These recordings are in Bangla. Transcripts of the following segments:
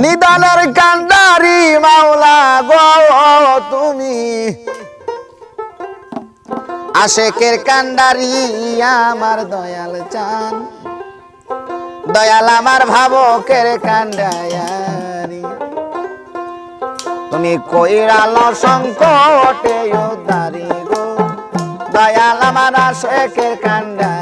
নিদানের কান্ডারি মাওলা গো তুমি, আশেকের কান্ডারি আমার দয়াল চান, দয়াল আমার ভাবকের কান্ডারি। তুমি কইরালো সংকটে উদ্ধারি গো, দয়াল আমার আশেকের কান্ডারি।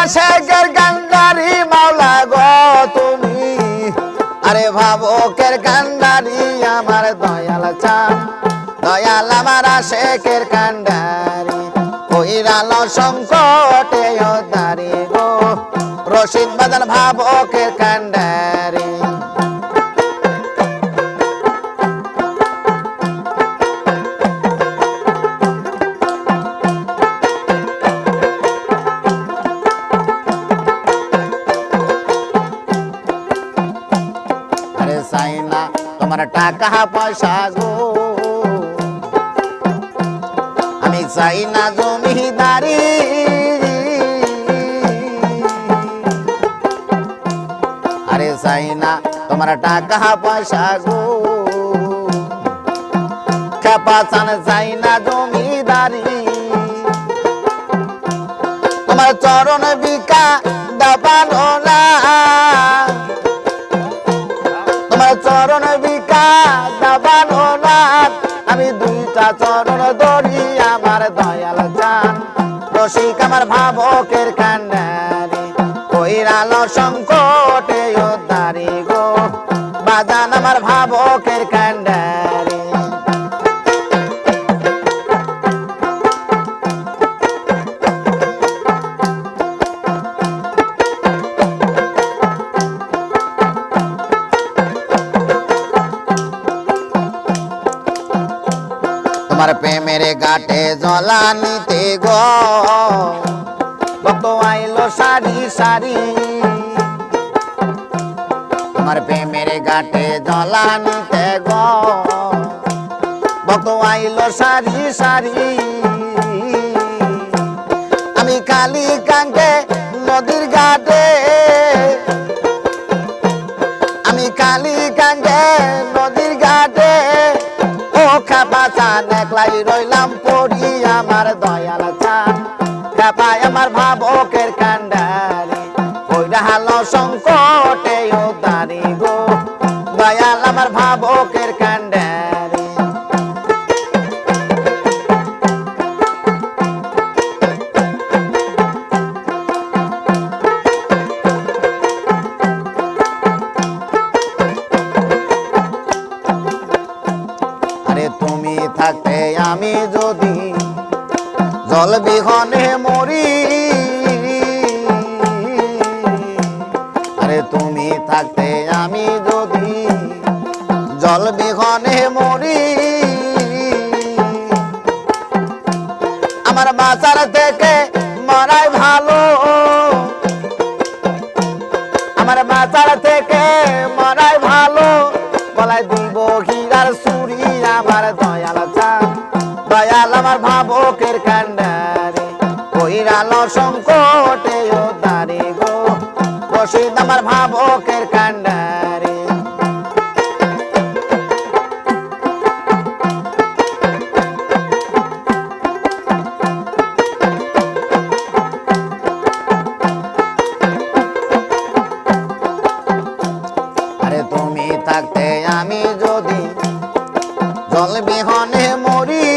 আশেকের কান্ডারি মাওলা গো তুমি, আরে ভাবকের কান্ডারি আমার দয়াল চান, দয়াল আমার আশেকের কান্ডারি। কইরালো সংকটে উদ্ধারি গো, রশিদ বাজার ভাবকের কান্ডারি। চাই না তোমার টাকা পয়সা গো, আমি চাই না জমিদারি, আরে চাই না তোমার টাকা পয়সা গো, খেপা চান চাই না জমিদারি। তোমার চরণ বিকা দাবানো না, তোমার চরণ বিকা দাবানো না, আমি দুইটা চরণ ধরি আমার দয়াল চান, রসিক আমার ভাবকের কান্ডারি। কইরালো সংকটে উদ্ধারি গো, বাজান আমার ভাবকের কান্ডারি। তোমার প্রেমের ঘাটে জলানিতে গো, কত আইলো সারি সারি। তোমার প্রেমের ঘাটে জলানিতে গো, কত আইলো সারি সারি। আমি কালি কাঙ্গে নদীর ঘাটে, আমি কালি কাঙ্গে নদীর ঘাটে, ও খাপা চান একলাই রইলাম পড়ি আমার দয়াল চান, খাপায় আমার ভাবকের কান্ডারি। কইরালো সংকটে উদ্ধারি গো, দয়াল আমার ভাবকের কান্ডারি। তুমি থাকতে আমি যদি জল বিহনে মরি, আরে তুমি থাকতে আমি যদি জল বিহনে মরি, আমার বাঁচার থেকে মরাই ভালো, আমার বাঁচার থেকে মরাই ভালো। বলাই দিব হীরার চুরি আমার দয়াল চান, দয়াল আমার ভাবকের কান্ডারি। কইরালো সংকটে উদ্ধারি গো, রশিদ আমার ভাবকের কান্ডারি। আরে তুমি থাকতে আমি যদি জল বিহনে মরি,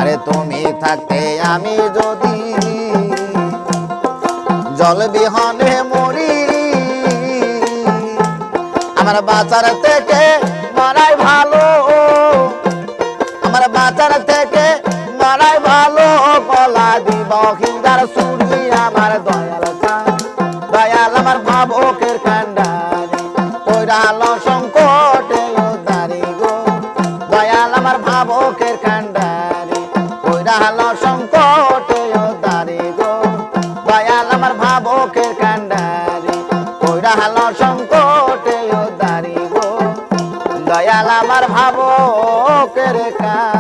আরে তুমি থাকতে আমি যদি জল বিহনে মরি, আমার বাঁচার থেকে মরাই ভালো, আমার বাঁচার থেকে মরাই ভালো। গলা দিব হীরার চুরি আমার দয়াল চান, দয়াল আমার ভাবকের কান্ডারি। কইরালো সংকটে উদ্ধারি গো, দয়াল আমার ভাবকের কান্ডারি। কইরালো সংকটে উদ্ধারি গো, দয়াল আমার ভাবকের পীরের কান্ডারি কইরা হালো সংকটে উদ্ধারি গো দয়াল আমার ভাবকের কান্ডারি।